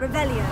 Revelio.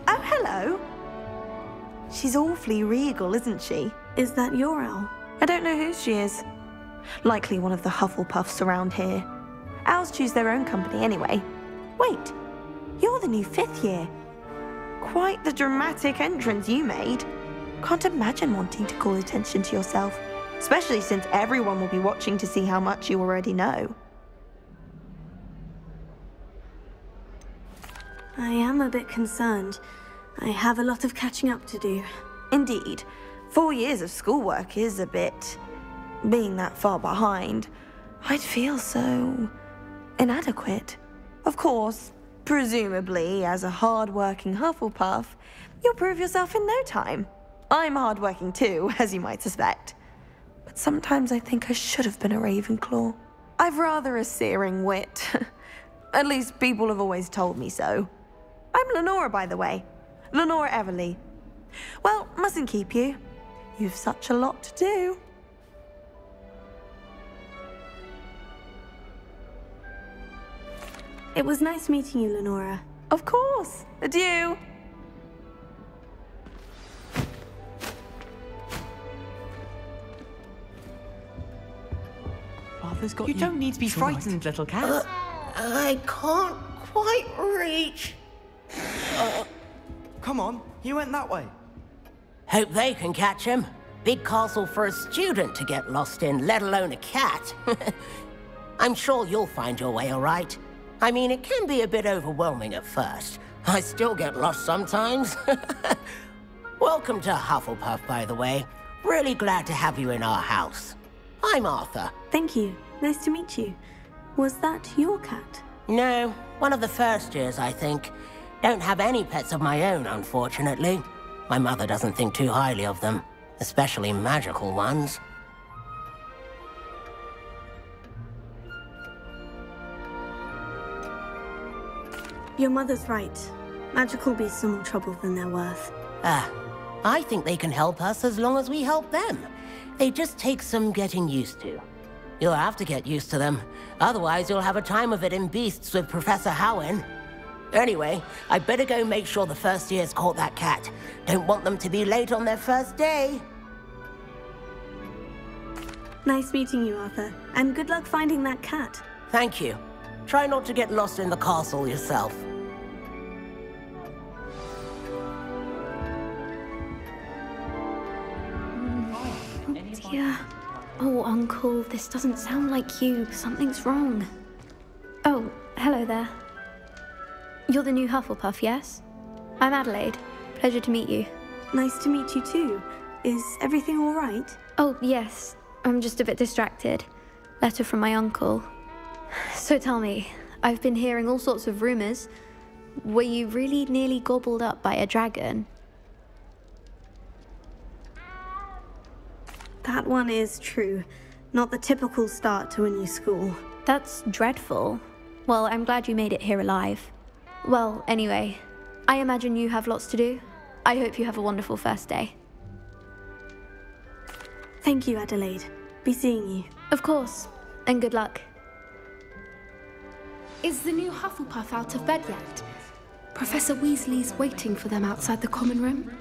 Oh, hello. She's awfully regal, isn't she? Is that your owl? I don't know who she is. Likely one of the Hufflepuffs around here. Owls choose their own company anyway. Wait, you're the new 5th year. Quite the dramatic entrance you made. Can't imagine wanting to call attention to yourself, especially since everyone will be watching to see how much you already know. I am a bit concerned. I have a lot of catching up to do. Indeed. 4 years of schoolwork is a bit... being that far behind. I'd feel so... inadequate. Of course, presumably, as a hard-working Hufflepuff, you'll prove yourself in no time. I'm hard-working too, as you might suspect. But sometimes I think I should have been a Ravenclaw. I've rather a searing wit. At least people have always told me so. I'm Lenora, by the way. Lenora Everly. Well, mustn't keep you. You've such a lot to do. It was nice meeting you, Lenora. Of course. Adieu. Arthur's got You don't need to be frightened, little cat. I can't quite reach. Come on, he went that way. Hope they can catch him. Big castle for a student to get lost in, let alone a cat. I'm sure you'll find your way all right. I mean, it can be a bit overwhelming at first. I still get lost sometimes. Welcome to Hufflepuff, by the way. Really glad to have you in our house. I'm Arthur. Thank you. Nice to meet you. Was that your cat? No, one of the first years, I think. Don't have any pets of my own, unfortunately. My mother doesn't think too highly of them, especially magical ones. Your mother's right. Magical beasts are more trouble than they're worth. I think they can help us as long as we help them. They just take some getting used to. You'll have to get used to them. Otherwise, you'll have a time of it in Beasts with Professor Howen. Anyway, I'd better go make sure the first years caught that cat. Don't want them to be late on their first day. Nice meeting you, Arthur. And good luck finding that cat. Thank you. Try not to get lost in the castle yourself. Dear. Oh, Uncle, this doesn't sound like you. Something's wrong. Oh, hello there. You're the new Hufflepuff, yes? I'm Adelaide. Pleasure to meet you. Nice to meet you too. Is everything all right? Oh, yes. I'm just a bit distracted. Letter from my uncle. So tell me, I've been hearing all sorts of rumors. Were you really nearly gobbled up by a dragon? That one is true. Not the typical start to a new school. That's dreadful. Well, I'm glad you made it here alive. Well, anyway, I imagine you have lots to do. I hope you have a wonderful first day. Thank you, Adelaide. Be seeing you. Of course, and good luck. Is the new Hufflepuff out of bed yet? Professor Weasley's waiting for them outside the common room.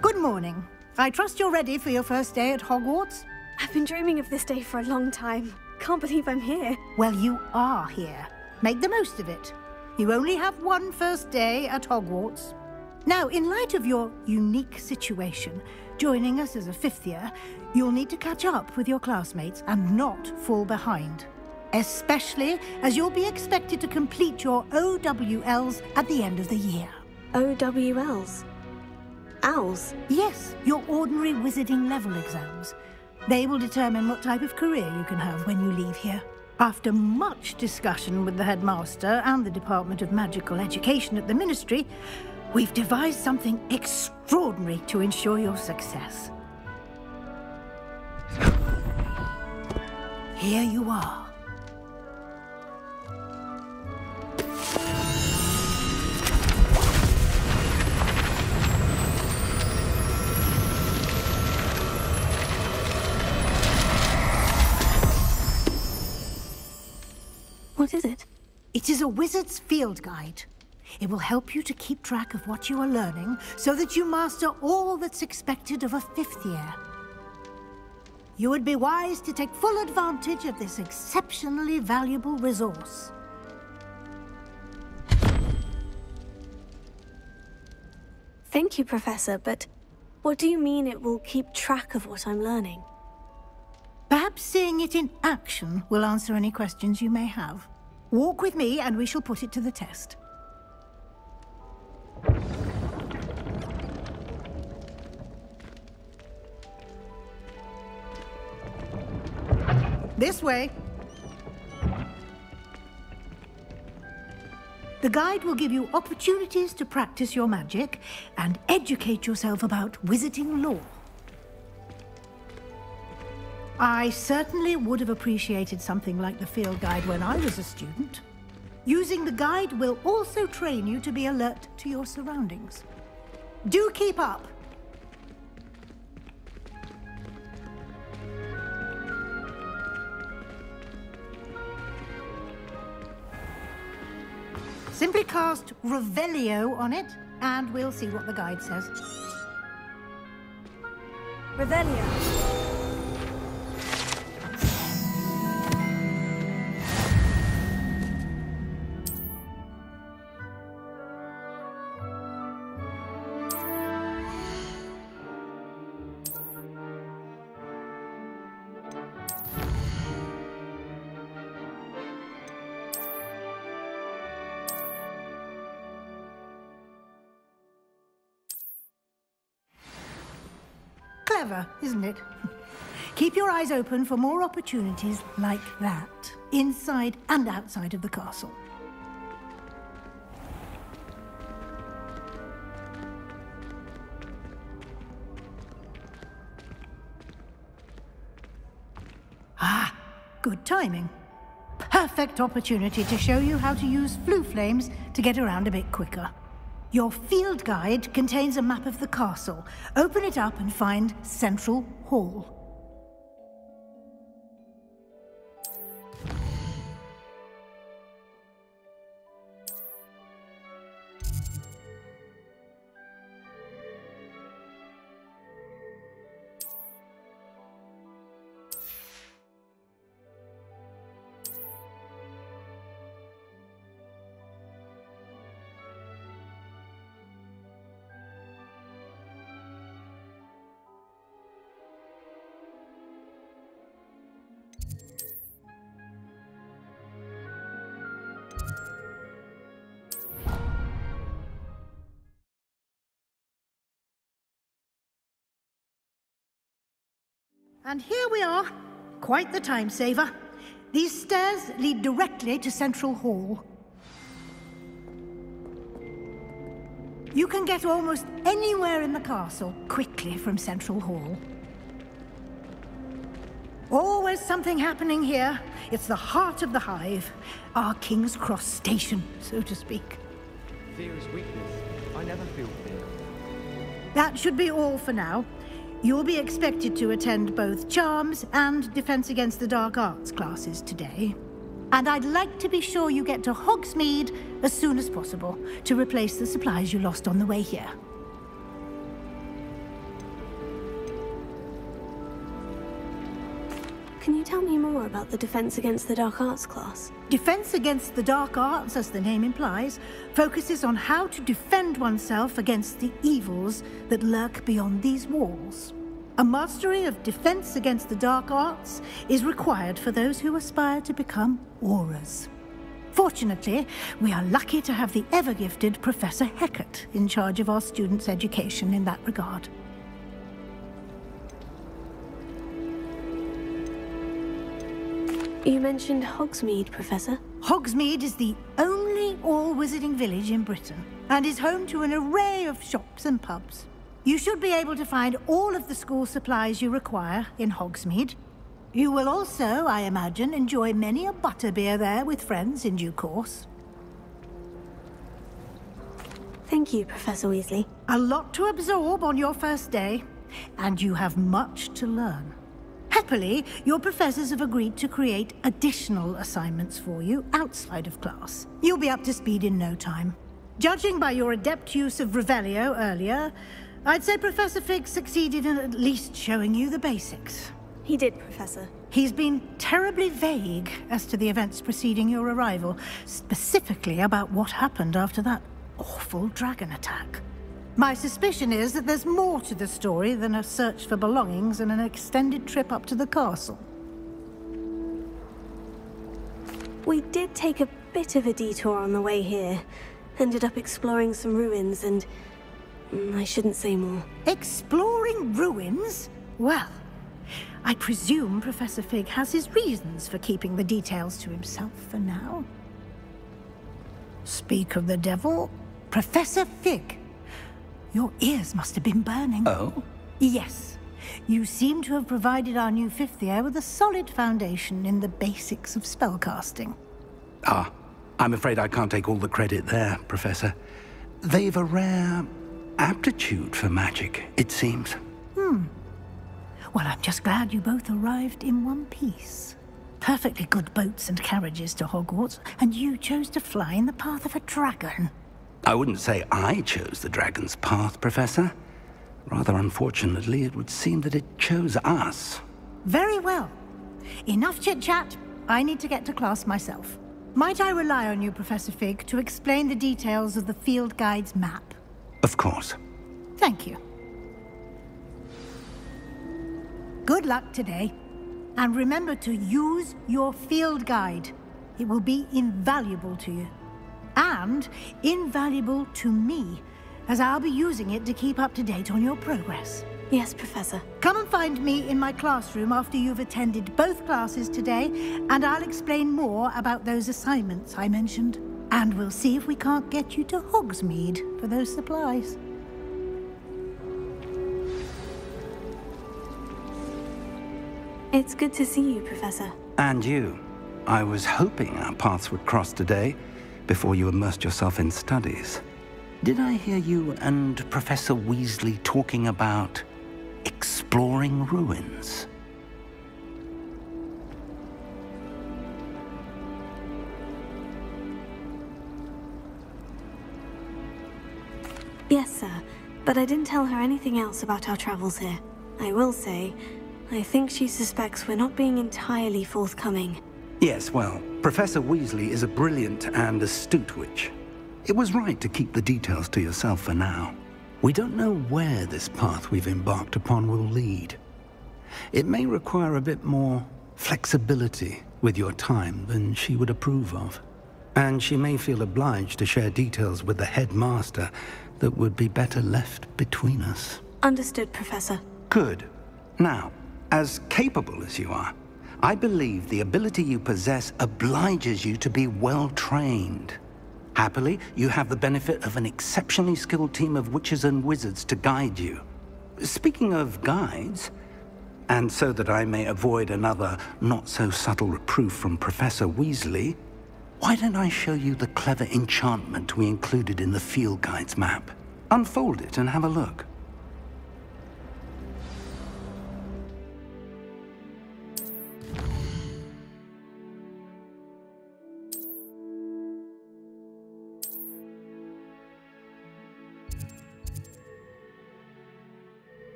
Good morning. I trust you're ready for your first day at Hogwarts? I've been dreaming of this day for a long time. Can't believe I'm here. Well, you are here. Make the most of it. You only have one first day at Hogwarts. Now, in light of your unique situation, joining us as a 5th year, you'll need to catch up with your classmates and not fall behind. Especially as you'll be expected to complete your OWLs at the end of the year. OWLs? Owls? Yes, your ordinary wizarding level exams. They will determine what type of career you can have when you leave here. After much discussion with the headmaster and the Department of Magical Education at the Ministry, we've devised something extraordinary to ensure your success. Here you are. What is it? It is a wizard's field guide. It will help you to keep track of what you are learning so that you master all that's expected of a 5th year. You would be wise to take full advantage of this exceptionally valuable resource. Thank you, Professor, but what do you mean it will keep track of what I'm learning? Perhaps seeing it in action will answer any questions you may have. Walk with me and we shall put it to the test. This way. The guide will give you opportunities to practice your magic and educate yourself about wizarding lore. I certainly would have appreciated something like the field guide when I was a student. Using the guide will also train you to be alert to your surroundings. Do keep up! Simply cast Revelio on it, and we'll see what the guide says. Revelio. Clever, isn't it? Keep your eyes open for more opportunities like that, inside and outside of the castle. Ah, good timing. Perfect opportunity to show you how to use flue flames to get around a bit quicker. Your field guide contains a map of the castle. Open it up and find Central Hall. And here we are. Quite the time saver. These stairs lead directly to Central Hall. You can get almost anywhere in the castle quickly from Central Hall. Always something happening here. It's the heart of the hive. Our King's Cross station, so to speak. Fear is weakness. I never feel fear. That should be all for now. You'll be expected to attend both Charms and Defense Against the Dark Arts classes today. And I'd like to be sure you get to Hogsmeade as soon as possible to replace the supplies you lost on the way here. Can you tell me more about the Defense Against the Dark Arts class? Defense Against the Dark Arts, as the name implies, focuses on how to defend oneself against the evils that lurk beyond these walls. A mastery of Defense Against the Dark Arts is required for those who aspire to become Aurors. Fortunately, we are lucky to have the ever-gifted Professor Hecat in charge of our students' education in that regard. You mentioned Hogsmeade, Professor. Hogsmeade is the only all-wizarding village in Britain and is home to an array of shops and pubs. You should be able to find all of the school supplies you require in Hogsmeade. You will also, I imagine, enjoy many a butterbeer there with friends in due course. Thank you, Professor Weasley. A lot to absorb on your first day, and you have much to learn. Happily, your professors have agreed to create additional assignments for you outside of class. You'll be up to speed in no time. Judging by your adept use of Revelio earlier, I'd say Professor Fig succeeded in at least showing you the basics. He did, Professor. He's been terribly vague as to the events preceding your arrival, specifically about what happened after that awful dragon attack. My suspicion is that there's more to the story than a search for belongings and an extended trip up to the castle. We did take a bit of a detour on the way here. Ended up exploring some ruins and... I shouldn't say more. Exploring ruins? Well, I presume Professor Fig has his reasons for keeping the details to himself for now. Speak of the devil, Professor Fig. Your ears must have been burning. Oh? Yes. You seem to have provided our new fifth year with a solid foundation in the basics of spellcasting. Ah, I'm afraid I can't take all the credit there, Professor. They've a rare aptitude for magic, it seems. Well, I'm just glad you both arrived in one piece. Perfectly good boats and carriages to Hogwarts, and you chose to fly in the path of a dragon. I wouldn't say I chose the dragon's path, Professor. Rather unfortunately, it would seem that it chose us. Very well. Enough chit-chat. I need to get to class myself. Might I rely on you, Professor Fig, to explain the details of the field guide's map? Of course. Thank you. Good luck today. And remember to use your field guide. It will be invaluable to you. And invaluable to me, as I'll be using it to keep up to date on your progress. Yes, Professor. Come and find me in my classroom after you've attended both classes today, and I'll explain more about those assignments I mentioned. And we'll see if we can't get you to Hogsmeade for those supplies. It's good to see you, Professor. And you. I was hoping our paths would cross today, before you immersed yourself in studies. Did I hear you and Professor Weasley talking about exploring ruins? Yes, sir. But I didn't tell her anything else about our travels here. I will say, I think she suspects we're not being entirely forthcoming. Yes, well, Professor Weasley is a brilliant and astute witch. It was right to keep the details to yourself for now. We don't know where this path we've embarked upon will lead. It may require a bit more flexibility with your time than she would approve of. And she may feel obliged to share details with the headmaster that would be better left between us. Understood, Professor. Good. Now, as capable as you are, I believe the ability you possess obliges you to be well-trained. Happily, you have the benefit of an exceptionally skilled team of witches and wizards to guide you. Speaking of guides, and so that I may avoid another not-so-subtle reproof from Professor Weasley, why don't I show you the clever enchantment we included in the field guide's map? Unfold it and have a look.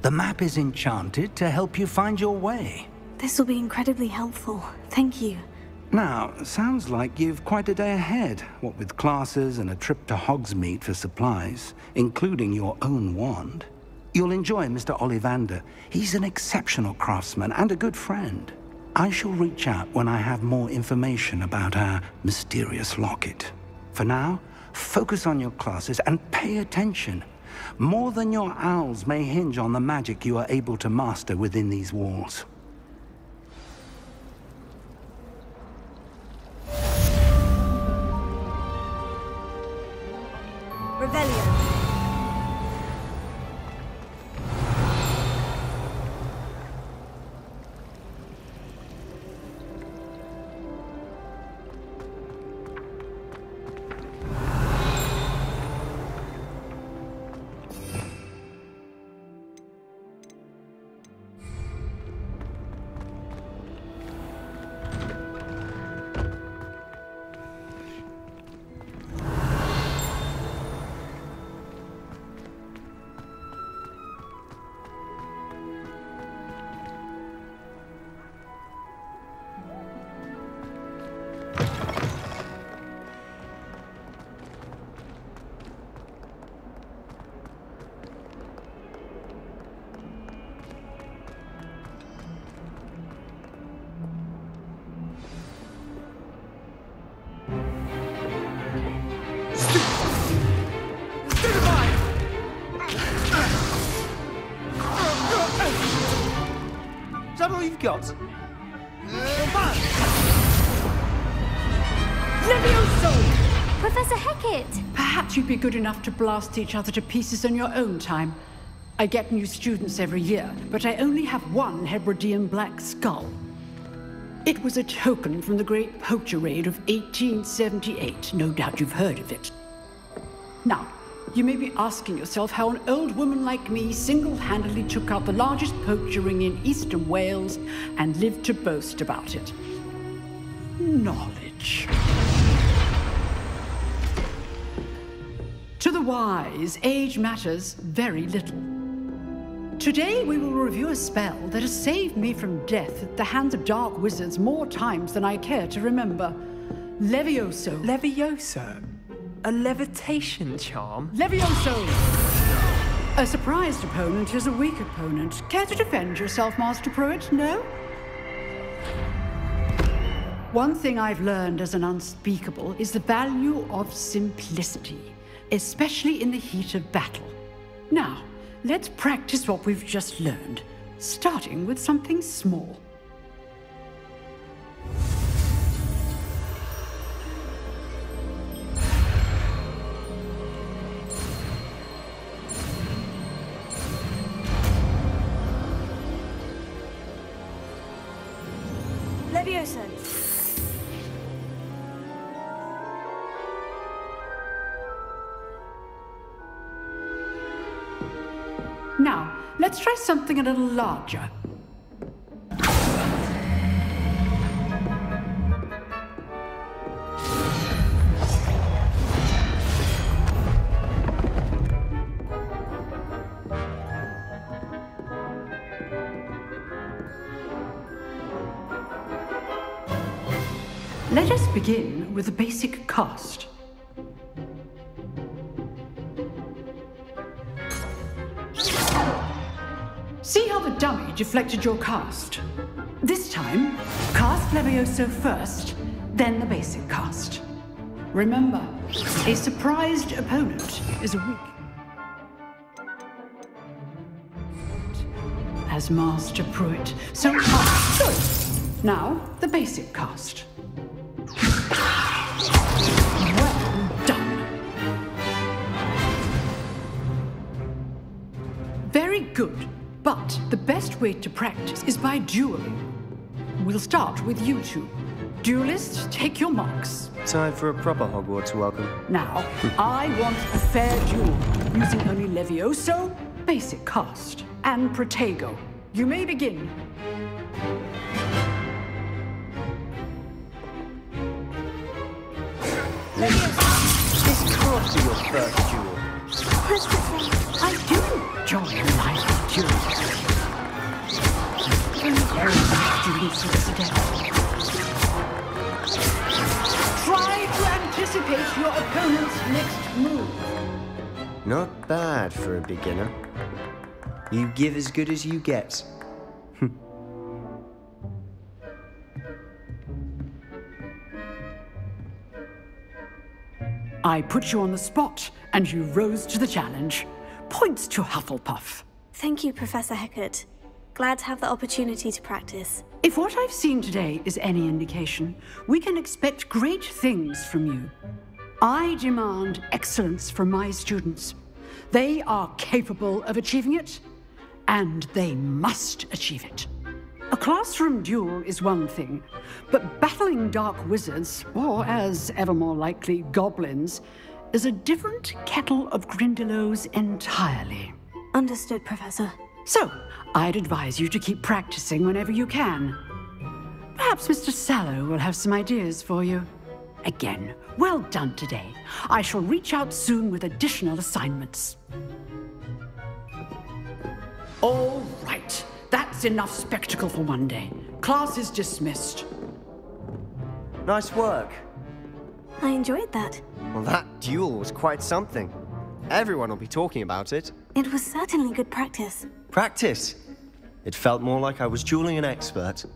The map is enchanted to help you find your way. This will be incredibly helpful. Thank you. Now, sounds like you've quite a day ahead, what with classes and a trip to Hogsmeade for supplies, including your own wand. You'll enjoy Mr. Ollivander. He's an exceptional craftsman and a good friend. I shall reach out when I have more information about our mysterious locket. For now, focus on your classes and pay attention. More than your owls may hinge on the magic you are able to master within these walls. Revelio. Is that all you've got? Levioso! Professor Hecat! Perhaps you'd be good enough to blast each other to pieces on your own time. I get new students every year, but I only have one Hebridean black skull. It was a token from the Great Poacher Raid of 1878. No doubt you've heard of it. Now, you may be asking yourself how an old woman like me single-handedly took out the largest poacher ring in eastern Wales and lived to boast about it. Knowledge. To the wise, age matters very little. Today we will review a spell that has saved me from death at the hands of dark wizards more times than I care to remember. Levioso. Levioso? A levitation charm? Levioso! A surprised opponent is a weak opponent. Care to defend yourself, Master Pruitt? No? One thing I've learned as an unspeakable is the value of simplicity, especially in the heat of battle. Now, let's practice what we've just learned, starting with something small. Levioso. Now, let's try something a little larger. Let us begin with the basic cast. See how the dummy deflected your cast? This time, cast Levioso first, then the basic cast. Remember, a surprised opponent is a weak as Master Pruitt. So good. Now, the basic cast. Well done. Very good. But the best way to practice is by dueling. We'll start with you two. Duelists, take your marks. Time for a proper Hogwarts welcome. Now, I want a fair duel, using only Levioso, basic cast, and Protego. You may begin. This can't be your first duel. I do enjoy life duels. Very good students of today. anticipate your opponent's next move. Not bad for a beginner. You give as good as you get. I put you on the spot, and you rose to the challenge. Points to Hufflepuff. Thank you, Professor Hecat. Glad to have the opportunity to practice. If what I've seen today is any indication, we can expect great things from you. I demand excellence from my students. They are capable of achieving it, and they must achieve it. A classroom duel is one thing, but battling dark wizards, or as ever more likely, goblins, is a different kettle of Grindylows entirely. Understood, Professor. So, I'd advise you to keep practicing whenever you can. Perhaps Mr. Sallow will have some ideas for you. Again, well done today. I shall reach out soon with additional assignments. All right. That's enough spectacle for one day. Class is dismissed. Nice work. I enjoyed that. Well, that duel was quite something. Everyone will be talking about it. It was certainly good practice. Practice? It felt more like I was dueling an expert.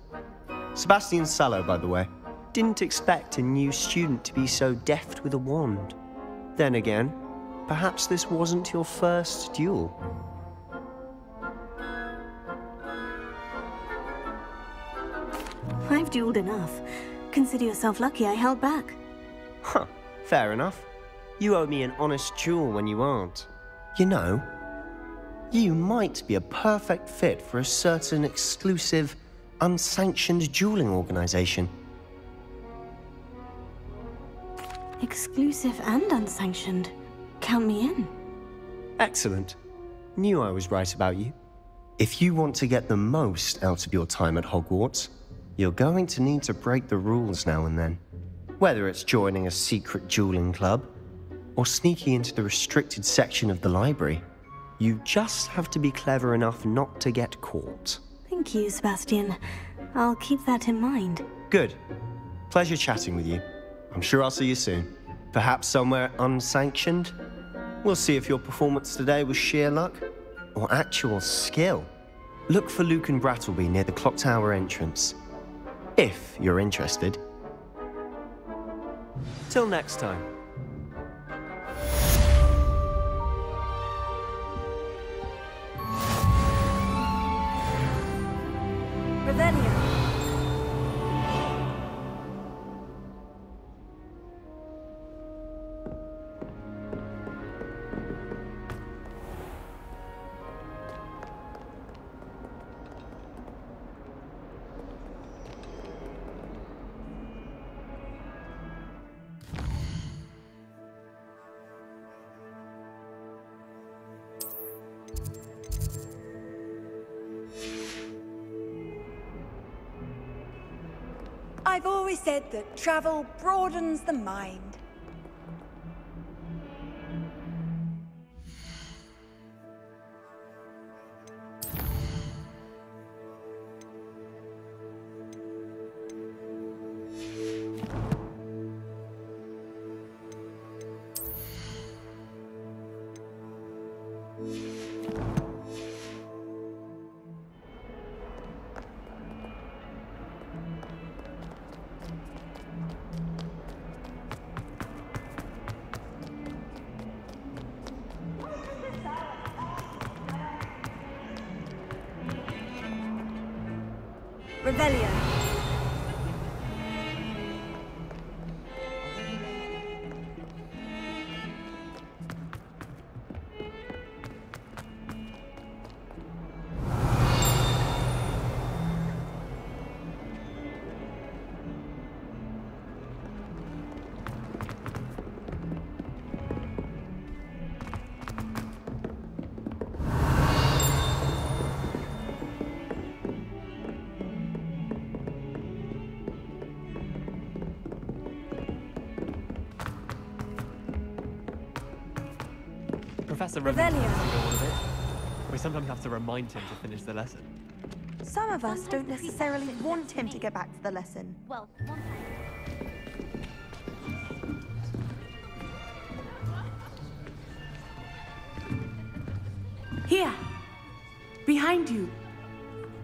Sebastian Sallow, by the way. Didn't expect a new student to be so deft with a wand. Then again, perhaps this wasn't your first duel. I've dueled enough. Consider yourself lucky I held back. Huh, fair enough. You owe me an honest duel when you aren't. You know, you might be a perfect fit for a certain exclusive, unsanctioned dueling organization. Exclusive and unsanctioned. Count me in. Excellent. Knew I was right about you. If you want to get the most out of your time at Hogwarts, you're going to need to break the rules now and then. Whether it's joining a secret dueling club, or sneaking into the restricted section of the library, you just have to be clever enough not to get caught. Thank you, Sebastian. I'll keep that in mind. Good. Pleasure chatting with you. I'm sure I'll see you soon. Perhaps somewhere unsanctioned? We'll see if your performance today was sheer luck, or actual skill. Look for Luke and Brattleby near the clock tower entrance. If you're interested. Till next time. Revelio. I've always said that travel broadens the mind. Revelio. Professor Revelio doesn't go on a bit. We sometimes have to remind him to finish the lesson. Some of us don't necessarily want him to get back to the lesson. Well, Here. Behind you.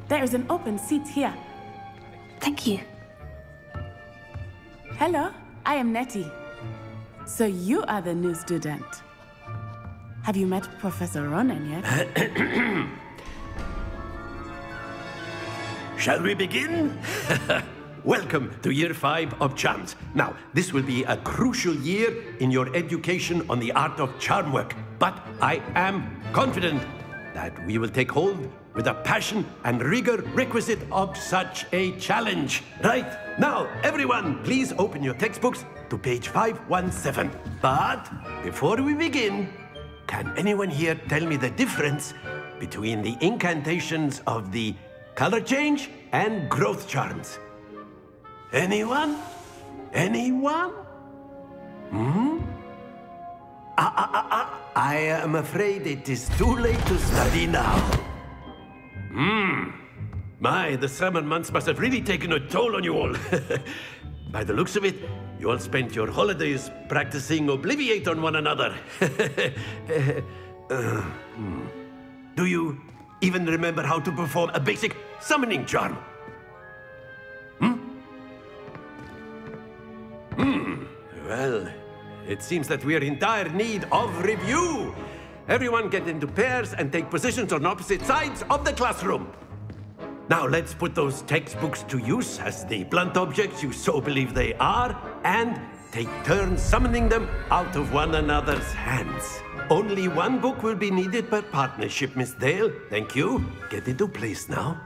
There is an open seat here. Thank you. Hello, I am Nettie. So you are the new student. Have you met Professor Ronan yet? Shall we begin? Welcome to Year 5 of Charms. Now, this will be a crucial year in your education on the art of charm work. But I am confident that we will take hold with the passion and rigor requisite of such a challenge. Right, now, everyone, please open your textbooks to page 517. But before we begin, can anyone here tell me the difference between the incantations of the color change and growth charms? Anyone? Anyone? I am afraid it is too late to study now. My, the summer months must have really taken a toll on you all. By the looks of it, you all spent your holidays practicing Obliviate on one another. Do you even remember how to perform a basic summoning charm? Well, it seems that we are in dire need of review. Everyone get into pairs and take positions on opposite sides of the classroom. Now let's put those textbooks to use as the blunt objects you so believe they are, and take turns summoning them out of one another's hands. Only one book will be needed per partnership, Miss Dale. Thank you. Get into place now.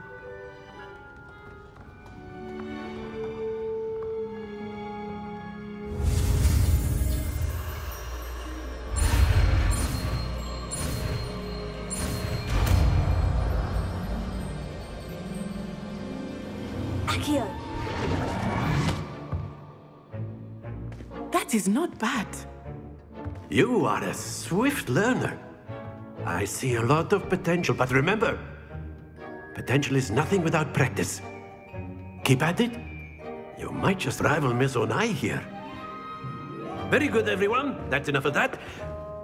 Akio. That is not bad. You are a swift learner. I see a lot of potential, but remember, potential is nothing without practice. Keep at it. You might just rival Miss Onai here. Very good, everyone. That's enough of that.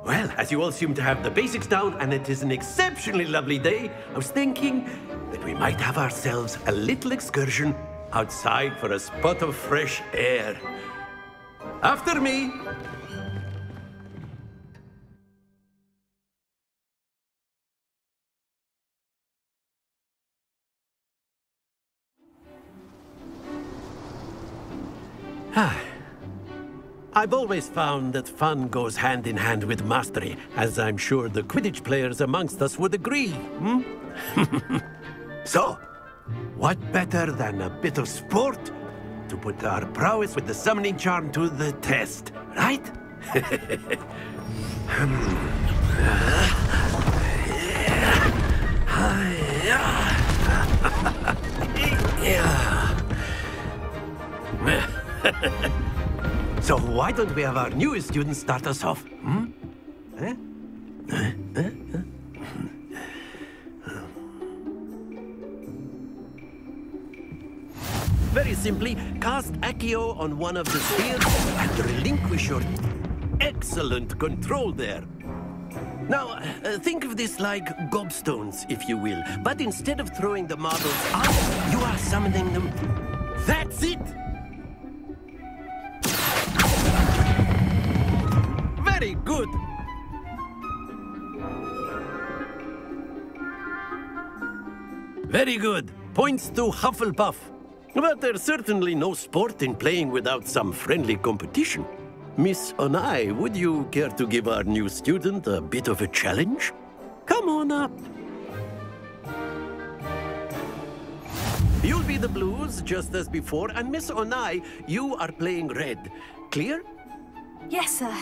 Well, as you all seem to have the basics down, and it is an exceptionally lovely day, I was thinking that we might have ourselves a little excursion outside for a spot of fresh air. After me. I've always found that fun goes hand in hand with mastery, as I'm sure the Quidditch players amongst us would agree, So, what better than a bit of sport to put our prowess with the summoning charm to the test, right? So why don't we have our newest student start us off? Very simply, cast Accio on one of the spheres and relinquish your excellent control there. Now, think of this like gobstones, if you will. But instead of throwing the marbles out, you are summoning them. That's it! Very good! Very good. Points to Hufflepuff. But there's certainly no sport in playing without some friendly competition. Miss Onai, would you care to give our new student a bit of a challenge? Come on up. You'll be the blues, just as before, and Miss Onai, you are playing red. Clear? Yes, sir.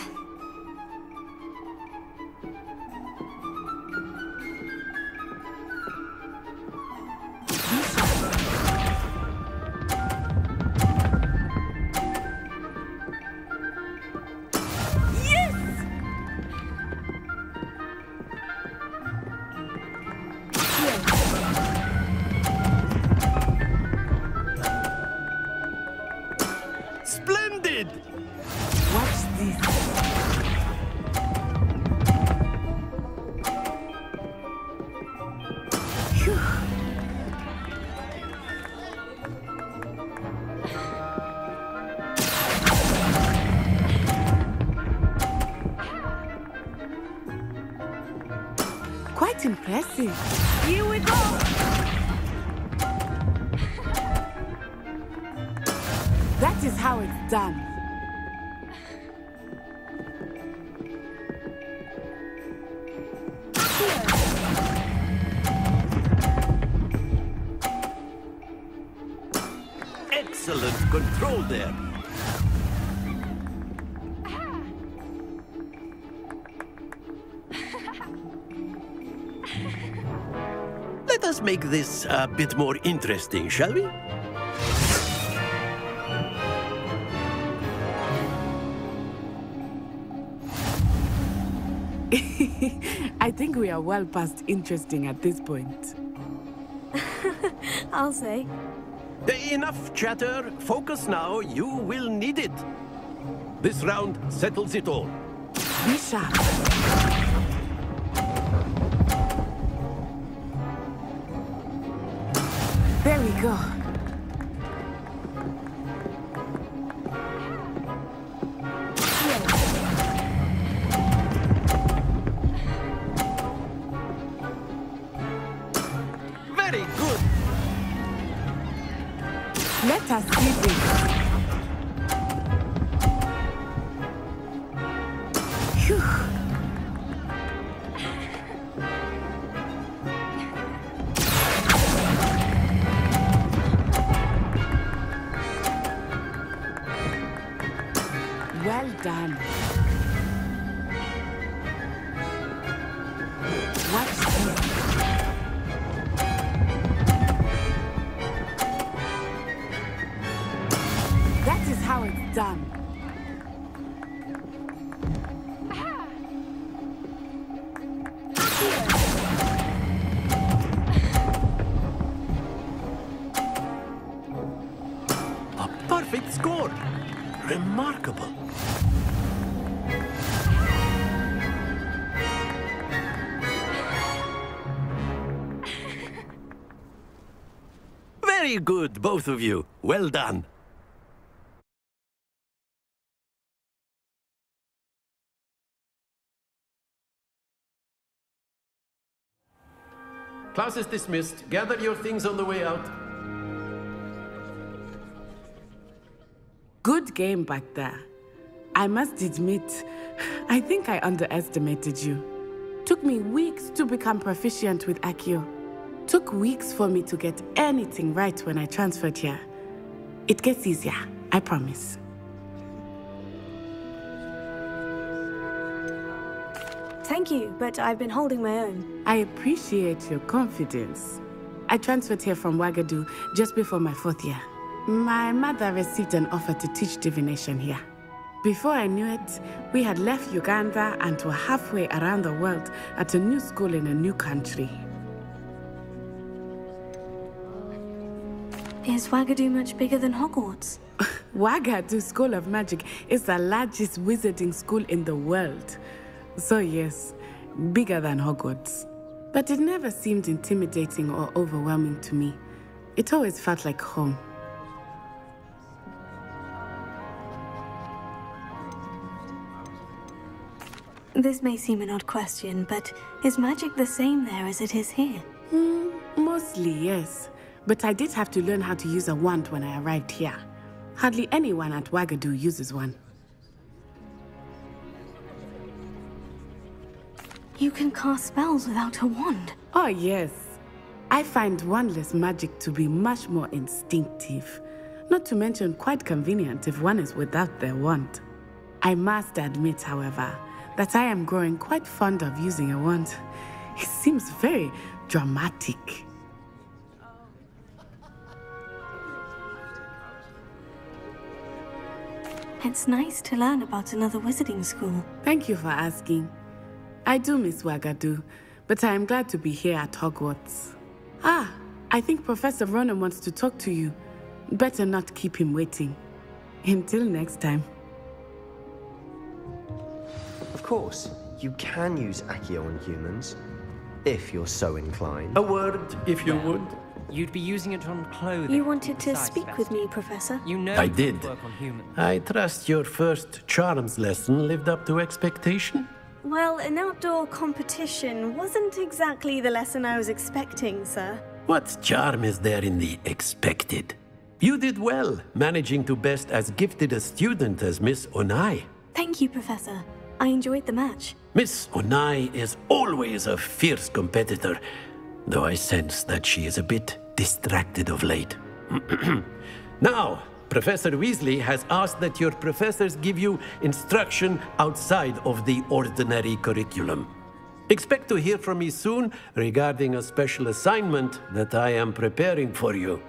Splendid! What's this? Quite impressive. Here we go! That is how it's done. Excellent control there. Let us make this a bit more interesting, shall we? I think we are well past interesting at this point. I'll say. Enough chatter. Focus now. You will need it. This round settles it all. Be sharp. There we go. Very good. Let us see this. Phew. Well done. Watch this. That is how it's done. A perfect score. Remarkable. Very good, both of you. Well done. Class is dismissed. Gather your things on the way out. Good game back there. I must admit, I think I underestimated you. Took me weeks to become proficient with Accio. Took weeks for me to get anything right when I transferred here. It gets easier, I promise. Thank you, but I've been holding my own. I appreciate your confidence. I transferred here from Ouagadougou just before my 4th year. My mother received an offer to teach divination here. Before I knew it, we had left Uganda and were halfway around the world at a new school in a new country. Is Ouagadougou much bigger than Hogwarts? Ouagadougou School of Magic is the largest wizarding school in the world. So yes, bigger than Hogwarts. But it never seemed intimidating or overwhelming to me. It always felt like home. This may seem an odd question, but is magic the same there as it is here? Mostly, yes. But I did have to learn how to use a wand when I arrived here. Hardly anyone at Ouagadougou uses one. You can cast spells without a wand? Oh, yes. I find wandless magic to be much more instinctive. Not to mention quite convenient if one is without their wand. I must admit, however, that I am growing quite fond of using a wand. It seems very dramatic. It's nice to learn about another wizarding school. Thank you for asking. I do miss Ouagadougou, but I am glad to be here at Hogwarts. Ah, I think Professor Ronan wants to talk to you. Better not keep him waiting. Until next time. Of course, you can use Accio on humans, if you're so inclined. A word, if you would. You'd be using it on clothing. You wanted to speak with me, Professor? You know I did. Work on humans. I trust your first charms lesson lived up to expectation. Well, an outdoor competition wasn't exactly the lesson I was expecting, sir. What charm is there in the expected? You did well, managing to best as gifted a student as Miss Onai. Thank you, Professor. I enjoyed the match. Miss Onai is always a fierce competitor, though I sense that she is a bit distracted of late. Now, Professor Weasley has asked that your professors give you instruction outside of the ordinary curriculum. Expect to hear from me soon regarding a special assignment that I am preparing for you.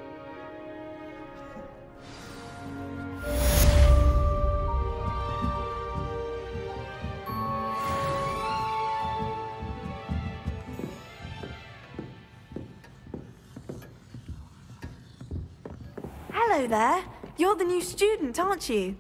Hello there. You're the new student, aren't you?